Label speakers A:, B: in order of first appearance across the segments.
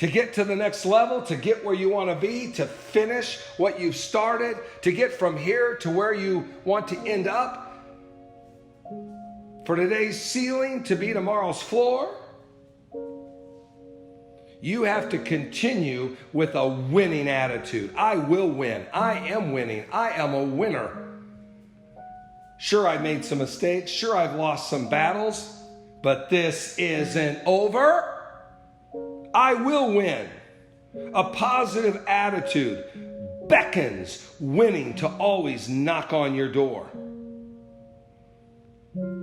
A: to get to the next level, to get where you want to be, to finish what you've started, to get from here to where you want to end up, for today's ceiling to be tomorrow's floor, you have to continue with a winning attitude. I will win. I am winning. I am a winner. Sure, I've made some mistakes. Sure, I've lost some battles, but this isn't over. I will win. A positive attitude beckons winning to always knock on your door.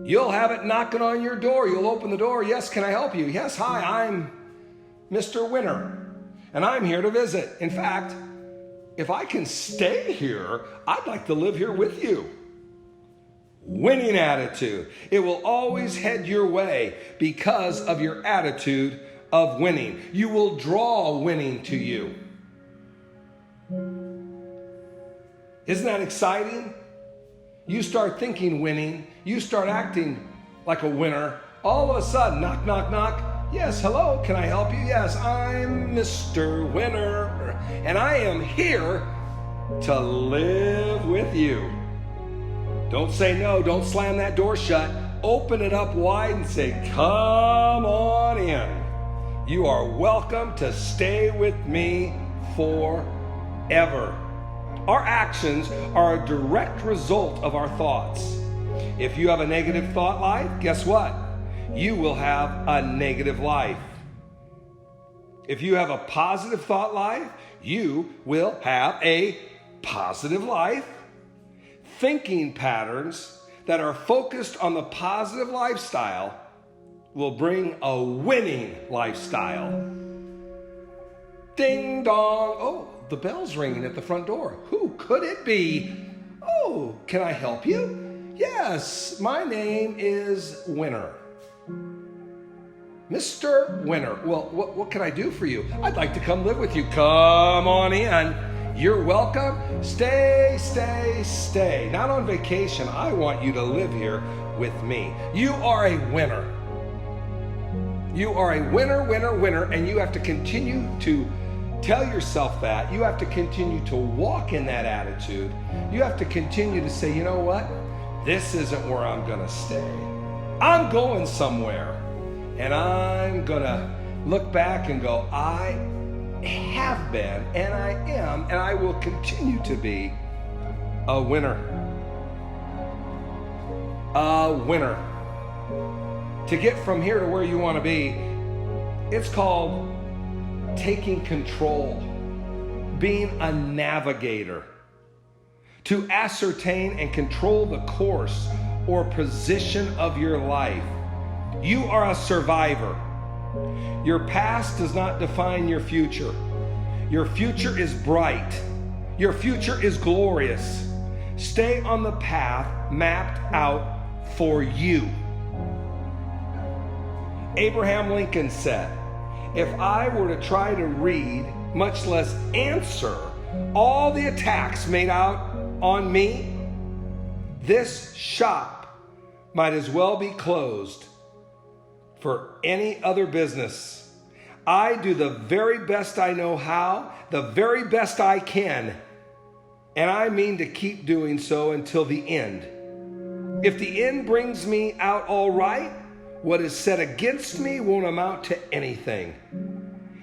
A: You'll have it knocking on your door. You'll open the door. Yes, can I help you? Yes, hi, I'm Mr. Winner, and I'm here to visit. In fact, if I can stay here, I'd like to live here with you. Winning attitude. It will always head your way because of your attitude of winning. You will draw winning to you. Isn't that exciting? You start thinking winning, you start acting like a winner, all of a sudden, knock, knock, knock. Yes, hello, can I help you? Yes, I'm Mr. Winner, and I am here to live with you. Don't say no, don't slam that door shut. Open it up wide and say, come on in. You are welcome to stay with me forever. Our actions are a direct result of our thoughts. If you have a negative thought life, guess what? You will have a negative life. If you have a positive thought life, you will have a positive life. Thinking patterns that are focused on the positive lifestyle will bring a winning lifestyle. Ding dong. Oh, the bell's ringing at the front door. Who could it be? Oh, can I help you? Yes, my name is Winner. Mr. Winner. Well, what can I do for you? I'd like to come live with you. Come on in. You're welcome. Stay, stay, stay. Not on vacation. I want you to live here with me. You are a winner. You are a winner, winner, winner, and you have to continue to tell yourself that. You have to continue to walk in that attitude. You have to continue to say, you know what? This isn't where I'm going to stay. I'm going somewhere. And I'm going to look back and go, I have been, and I am, and I will continue to be a winner. A winner. To get from here to where you want to be, it's called taking control, being a navigator. To ascertain and control the course or position of your life. You are a survivor. Your past does not define your future. Your future is bright. Your future is glorious. Stay on the path mapped out for you. Abraham Lincoln said, if I were to try to read, much less answer, all the attacks made out on me, this shop might as well be closed for any other business. I do the very best I know how, the very best I can, and I mean to keep doing so until the end. If the end brings me out all right, what is said against me won't amount to anything.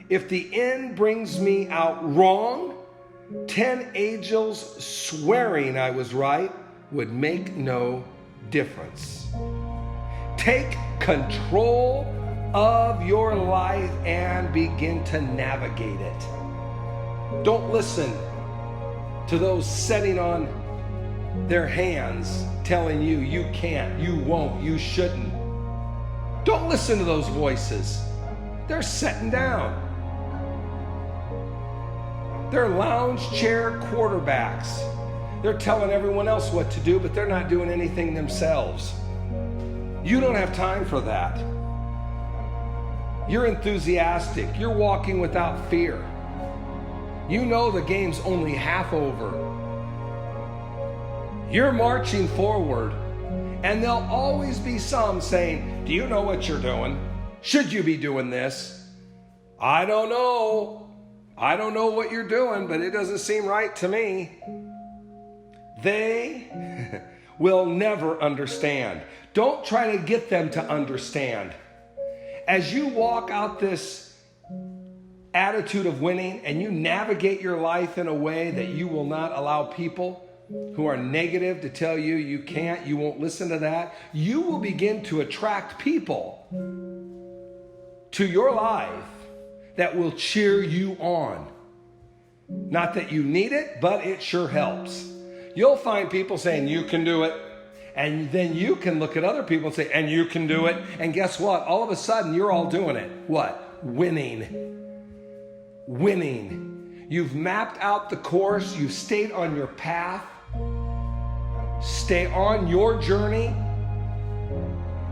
A: If the end brings me out wrong, 10 angels swearing I was right would make no difference. Take control of your life and begin to navigate it. Don't listen to those sitting on their hands telling you you can't, you won't, you shouldn't. Don't listen to those voices. They're sitting down. They're lounge chair quarterbacks. They're telling everyone else what to do, but they're not doing anything themselves. You don't have time for that. You're enthusiastic. You're walking without fear. You know the game's only half over. You're marching forward, and there'll always be some saying, do you know what you're doing? Should you be doing this? I don't know. I don't know what you're doing, but it doesn't seem right to me. They will never understand. Don't try to get them to understand. As you walk out this attitude of winning and you navigate your life in a way that you will not allow people who are negative to tell you you can't, you won't listen to that, you will begin to attract people to your life that will cheer you on. Not that you need it, but it sure helps. You'll find people saying, you can do it. And then you can look at other people and say, and you can do it. And guess what? All of a sudden, you're all doing it. What? Winning. Winning. You've mapped out the course. You've stayed on your path. Stay on your journey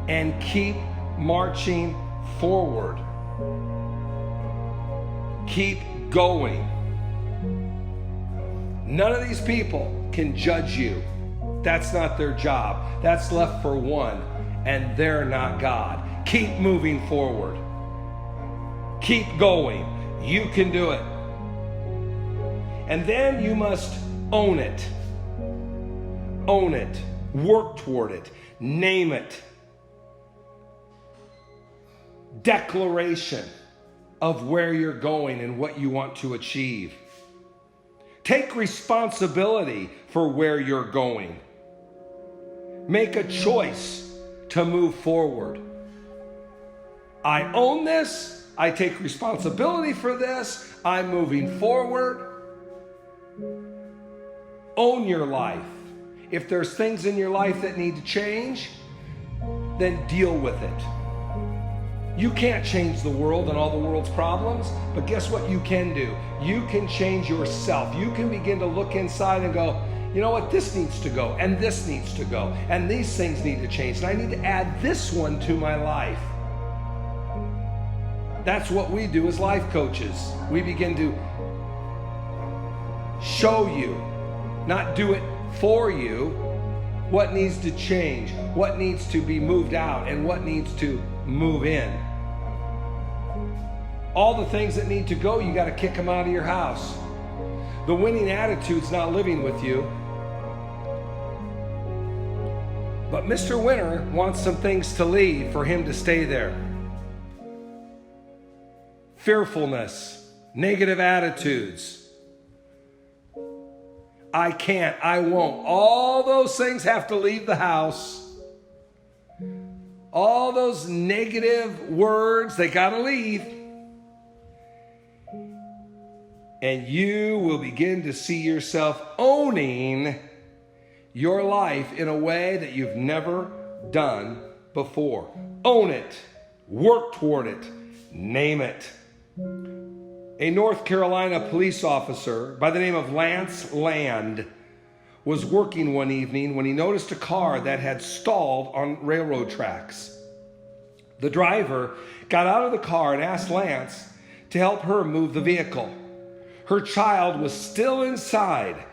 A: and keep marching forward. Keep going. None of these people can judge you. That's not their job. That's left for one, and they're not God. Keep moving forward. Keep going. You can do it. And then you must own it. Own it. Work toward it. Name it. Declaration of where you're going and what you want to achieve. Take responsibility for where you're going. Make a choice to move forward. I own this. I take responsibility for this. I'm moving forward. Own your life. If there's things in your life that need to change, then deal with it. You can't change the world and all the world's problems, but guess what you can do? You can change yourself. You can begin to look inside and go, you know what, this needs to go, and this needs to go, and these things need to change, and I need to add this one to my life. That's what we do as life coaches. We begin to show you, not do it for you, what needs to change, what needs to be moved out, and what needs to move in. All the things that need to go, you got to kick them out of your house. The winning attitude's not living with you. But Mr. Winner wants some things to leave for him to stay there. Fearfulness, negative attitudes. I can't, I won't. All those things have to leave the house. All those negative words, they got to leave. And you will begin to see yourself owning your life in a way that you've never done before. Own it. Work toward it. Name it. A North Carolina police officer by the name of Lance Land was working one evening when he noticed a car that had stalled on railroad tracks. The driver got out of the car and asked Lance to help her move the vehicle. Her child was still inside.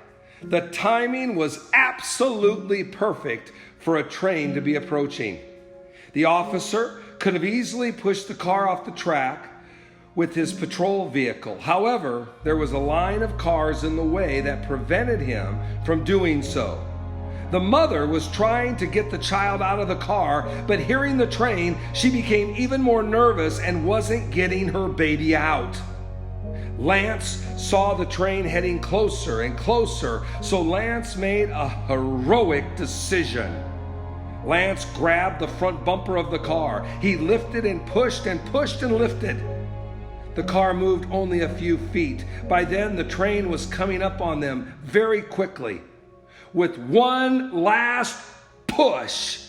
A: The timing was absolutely perfect for a train to be approaching. The officer could have easily pushed the car off the track with his patrol vehicle. However, there was a line of cars in the way that prevented him from doing so. The mother was trying to get the child out of the car, but hearing the train, she became even more nervous and wasn't getting her baby out. Lance saw the train heading closer and closer, so Lance made a heroic decision. Lance grabbed the front bumper of the car. He lifted and pushed and pushed and lifted. The car moved only a few feet. By then, the train was coming up on them very quickly. With one last push,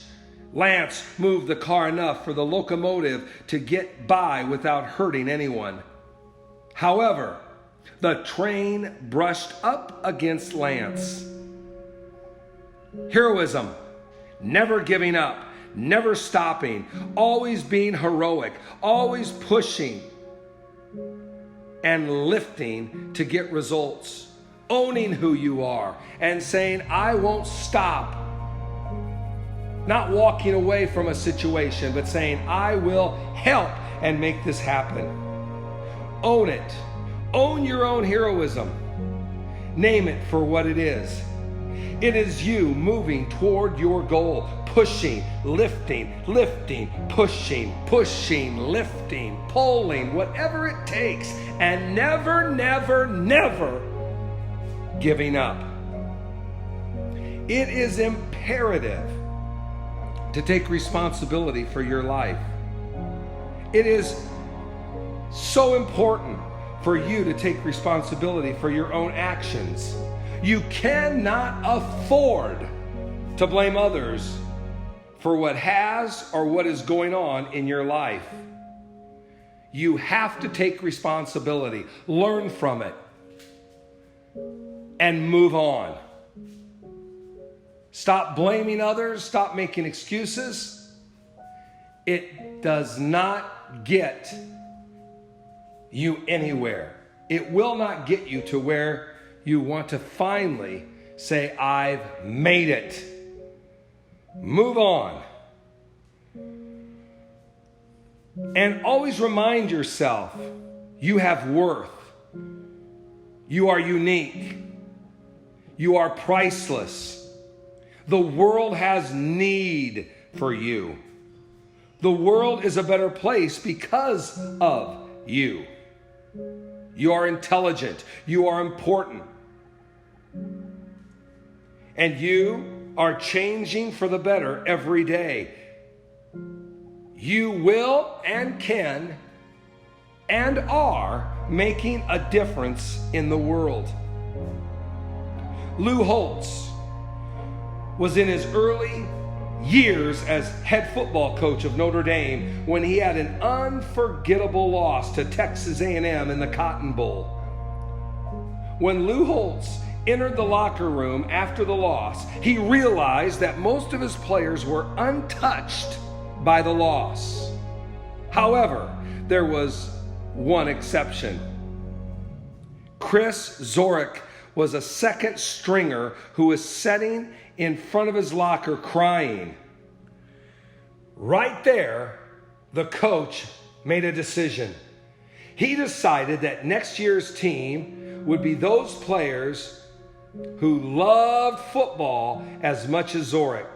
A: Lance moved the car enough for the locomotive to get by without hurting anyone. However, the train brushed up against Lance. Heroism, never giving up, never stopping, always being heroic, always pushing and lifting to get results. Owning who you are and saying, I won't stop. Not walking away from a situation, but saying, I will help and make this happen. Own it. Own your own heroism. Name it for what it is. It is you moving toward your goal, pushing, lifting, pushing, lifting, pulling, whatever it takes, and never, never, never giving up. It is imperative to take responsibility for your life. It is so important for you to take responsibility for your own actions. You cannot afford to blame others for what has or what is going on in your life. You have to take responsibility, learn from it, and move on. Stop blaming others, stop making excuses. It does not get you anywhere. It will not get you to where you want to finally say, I've made it. Move on. And always remind yourself, you have worth. You are unique. You are priceless. The world has need for you. The world is a better place because of you. You are intelligent. You are important. And you are changing for the better every day. You will and can and are making a difference in the world. Lou Holtz was in his early years as head football coach of Notre Dame when he had an unforgettable loss to Texas A&M in the Cotton Bowl. When Lou Holtz entered the locker room after the loss, he realized that most of his players were untouched by the loss. However, there was one exception. Chris Zorich was a second stringer who was sitting in front of his locker crying. Right there, the coach made a decision. He decided that next year's team would be those players who loved football as much as Zorich.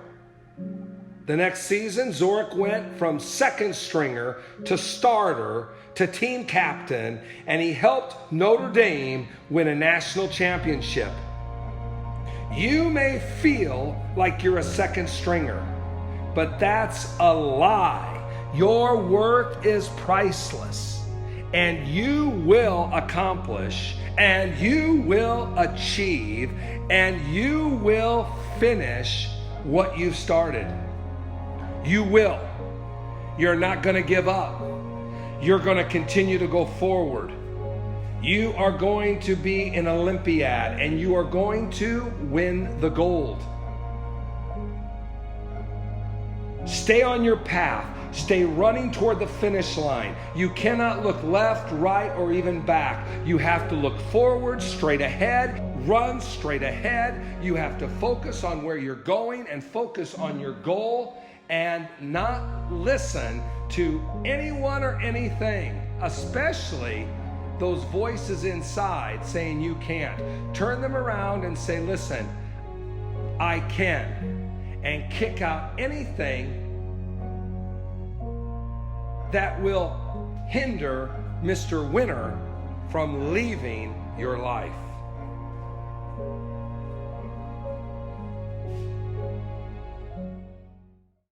A: The next season, Zorich went from second stringer to starter to team captain, and he helped Notre Dame win a national championship. You may feel like you're a second stringer, but that's a lie. Your worth is priceless, and you will accomplish, and you will achieve, and you will finish what you've started. You will. You're not going to give up. You're going to continue to go forward. You are going to be an Olympiad, and you are going to win the gold. Stay on your path. Stay running toward the finish line. You cannot look left, right, or even back. You have to look forward, straight ahead, run straight ahead. You have to focus on where you're going and focus on your goal and not listen to anyone or anything, especially those voices inside saying you can't. Turn them around and say, listen, I can, and kick out anything that will hinder Mr. Winner from leaving your life.